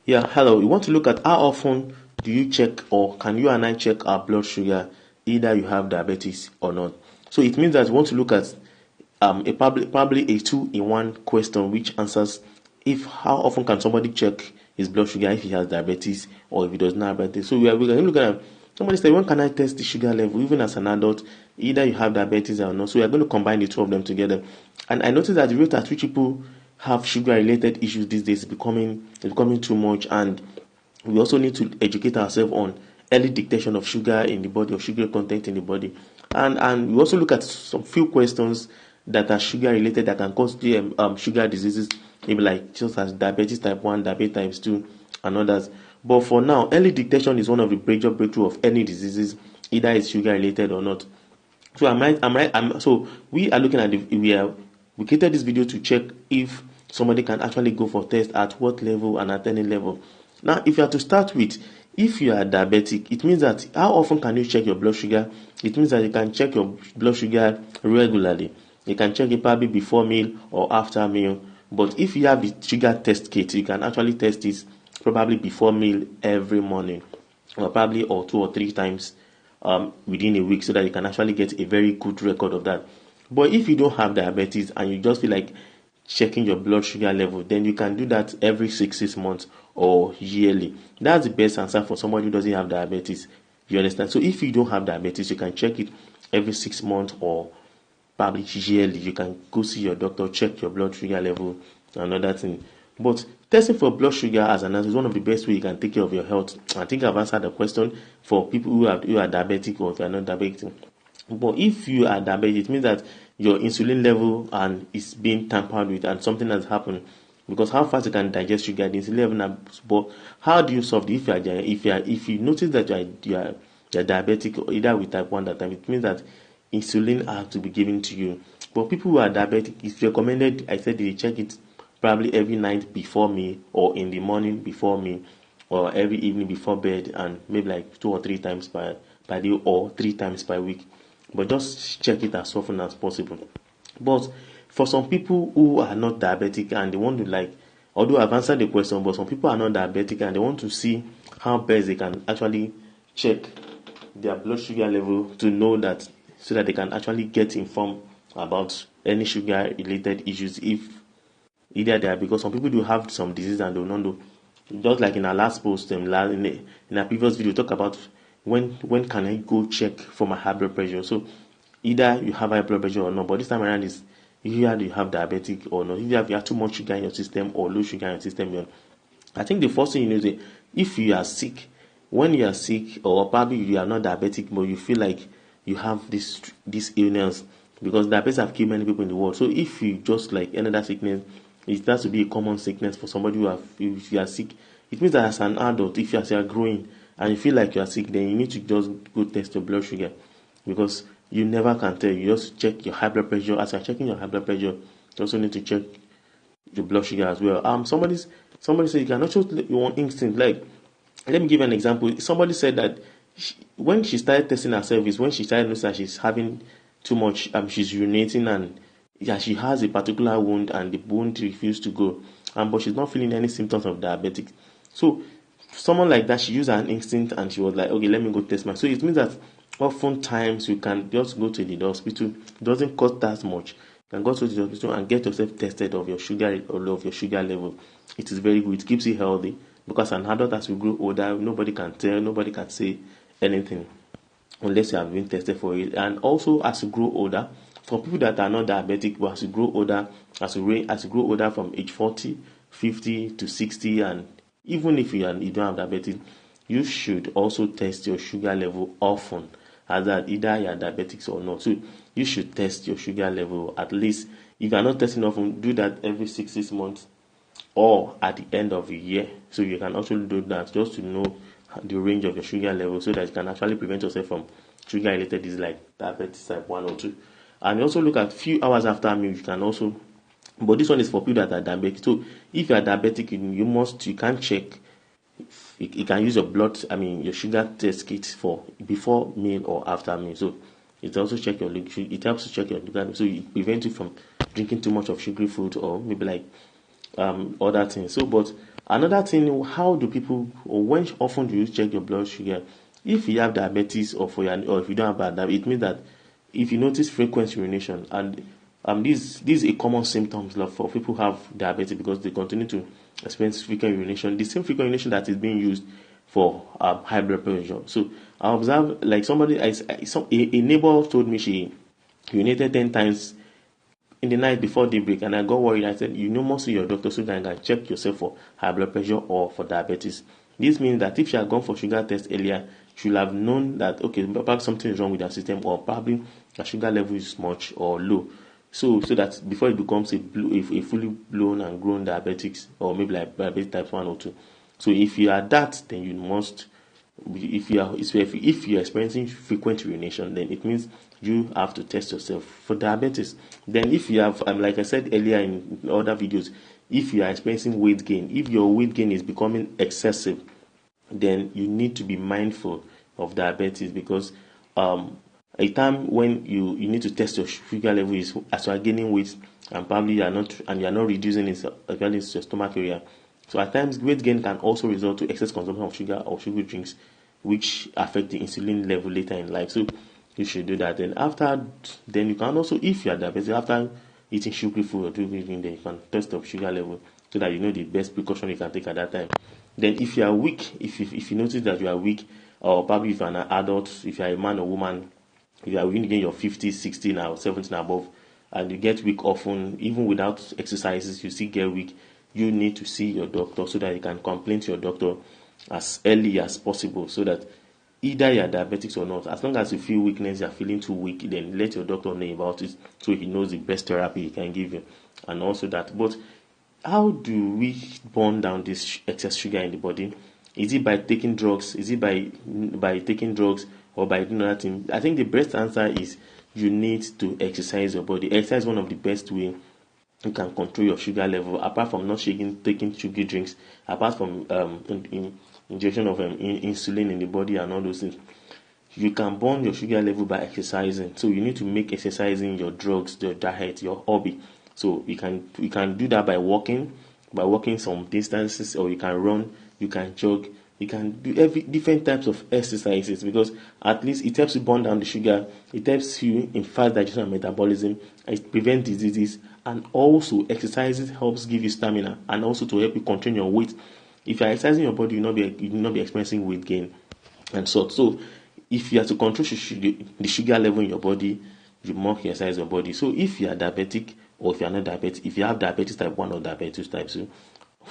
Yeah, hello. We want to look at how often do you check, or can you and I check our blood sugar, either you have diabetes or not. So it means that we want to look at a probably a two-in-one question which answers if how often can somebody check his blood sugar if he has diabetes or if he does not have diabetes. So we're going to look at somebody said, when can I test the sugar level even as an adult? Either you have diabetes or not. So we are going to combine the two of them together. And I noticed that the rate at which people have sugar-related issues these days is becoming too much, and we also need to educate ourselves on early detection of sugar in the body, of sugar content in the body, and we also look at some few questions that are sugar-related that can cause the sugar diseases, maybe like just as diabetes type 1, diabetes type 2, and others. But for now, early detection is one of the major breakthrough of any diseases, either it's sugar-related or not. So we are looking at we created this video to check if somebody can actually go for test at what level and at any level. Now, if you are to start with, if you are diabetic, it means that how often can you check your blood sugar? It means that you can check your blood sugar regularly. You can check it probably before meal or after meal. But if you have the sugar test kit, you can actually test it probably before meal every morning, or probably or 2 or 3 times within a week, so that you can actually get a very good record of that. But if you don't have diabetes and you just feel like checking your blood sugar level, then you can do that every 6 months or yearly. That's the best answer for somebody who doesn't have diabetes. You understand? So if you don't have diabetes, you can check it every 6 months or probably yearly. You can go see your doctor, check your blood sugar level, and other thing. But testing for blood sugar as an answer is one of the best ways you can take care of your health. I think I've answered the question for people who are diabetic or if you are not diabetic. But if you are diabetic, it means that your insulin level and is being tampered with, and something has happened. Because how fast you can digest sugar, the insulin level. But how do you solve it? If you notice that you're diabetic, or either with type 1 that time, it means that insulin has to be given to you. But people who are diabetic, it's recommended, I said, they check it probably every night before me, or in the morning before me, or every evening before bed, and maybe like 2 or 3 times per day, or 3 times per week. But just check it as often as possible. But for some people who are not diabetic and they want to, although I've answered the question, but some people are not diabetic and they want to see how best they can actually check their blood sugar level to know that, so that they can actually get informed about any sugar related issues if either they are, because some people do have some disease and they will not know. Just like in our last post, in our previous video, talk about when can I go check for my high blood pressure. So either you have high blood pressure or not, but this time around is either you have diabetic or not. If you have too much sugar in your system or low sugar in your system, I think the first thing you know is if you are sick, when you are sick, or probably you are not diabetic but you feel like you have this illness, because diabetes have killed many people in the world. So if you just like another sickness, it has to be a common sickness for somebody if you are sick. It means that as an adult, if you are growing and you feel like you are sick, then you need to just go test your blood sugar, because you never can tell. You just check your high blood pressure. As you're checking your high blood pressure, you also need to check your blood sugar as well. Somebody said you cannot just your own instinct. Like, let me give you an example. Somebody said that when she started testing herself is when she started noticing that she's having too much. She's urinating, and she has a particular wound and the wound refused to go. But she's not feeling any symptoms of diabetic. So someone like that, she used an instinct and she was like, okay, let me go test myself. So it means that oftentimes you can just go to the hospital. It doesn't cost that much. You can go to the hospital and get yourself tested of your sugar or of your sugar level. It is very good. It keeps you healthy, because an adult, as we grow older, nobody can tell, nobody can say anything unless you have been tested for it. And also, as you grow older, for people that are not diabetic, but as you grow older, as you grow older from age 40, 50 to 60, and even if you don't have diabetes, you should also test your sugar level often, as that either you are diabetic or not. So you should test your sugar level at least. If you are not testing often, do that every 6 months or at the end of the year. So you can also do that just to know the range of your sugar level, so that you can actually prevent yourself from sugar related disease like diabetes type 1 or 2. And you also look at few hours after meal. You can also, but this one is for people that are diabetic. So if you are diabetic, you can check. You can use your sugar test kit for before meal or after meal. So it also check your it helps to check your sugar, so it prevents you from drinking too much of sugary food or maybe like other things. So, but Another thing, how do people, or when often do you check your blood sugar? If you have diabetes, or or if you don't have diabetes, it means that if you notice frequent urination, and this is a common symptom for people who have diabetes, because they continue to experience frequent urination, the same frequent urination that is being used for high blood pressure. So I observed, like a neighbor told me she urinated 10 times in the night before daybreak, and I got worried. I said, you must see your doctor so that you can check yourself for high blood pressure or for diabetes. This means that if you had gone for sugar test earlier, she will have known that, okay, perhaps something is wrong with your system, or probably the sugar level is much or low. So that before it becomes a fully blown and grown diabetics, or maybe like diabetes type 1 or 2. So if you are that, then you must, if you are experiencing frequent urination, then it means you have to test yourself for diabetes. Then if you have, like I said earlier in other videos, if you are experiencing weight gain, if your weight gain is becoming excessive, then you need to be mindful of diabetes, because a time when you need to test your sugar level is as you are gaining weight, and probably you are not reducing it, especially in your stomach area. So at times, weight gain can also result to excess consumption of sugar or sugar drinks, which affect the insulin level later in life. So you should do that. Then you can also, if you are diabetic, after eating sugary food or drinking, then you can test the sugar level, so that you know the best precaution you can take at that time. Then if you are weak, if you notice that you are weak, or probably if you are an adult, if you are a man or woman, if you are within your 50s, 60 now, 70 and above, and you get weak often, even without exercises, you still get weak, you need to see your doctor, so that you can complain to your doctor as early as possible, so that either you are diabetic or not, as long as you feel weakness, you are feeling too weak, then let your doctor know about it, so he knows the best therapy he can give you. And also that, but how do we burn down this excess sugar in the body? Is it by taking drugs? Is it by taking drugs, or by doing other things? I think the best answer is you need to exercise your body. Exercise is one of the best ways you can control your sugar level, apart from not taking sugary drinks, apart from injection of insulin in the body and all those things. You can burn your sugar level by exercising. So you need to make exercising your drugs, your diet, your hobby. So you can do that by walking some distances, or you can run, you can jog, you can do different types of exercises, because at least it helps you burn down the sugar, it helps you in fast digestion and metabolism, it prevents diseases, and also exercises helps give you stamina, and also to help you control your weight. If you are exercising your body, you will not be experiencing weight gain and so if you have to control the sugar level in your body, you must exercise your body. So if you are diabetic, or if you are not diabetic, if you have diabetes type 1 or diabetes type 2,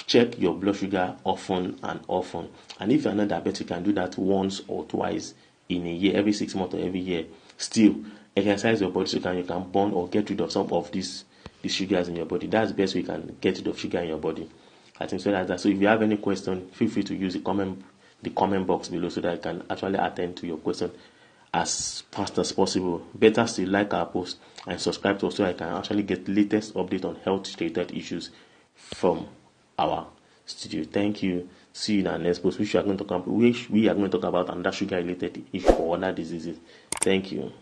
check your blood sugar often and often. And if you are not diabetic, you can do that once or twice in a year, every 6 months or every year. Still, exercise your body so you can burn or get rid of some of these sugars in your body. That's the best way you can get rid of sugar in your body. I think so. That's that. So if you have any question, feel free to use the comment box below, so that I can actually attend to your question as fast as possible. Better still, like our post and subscribe to us, so I can actually get latest update on health related issues from our studio. Thank you. See you in our next post, which we are going to talk about another sugar related issue or other diseases. Thank you.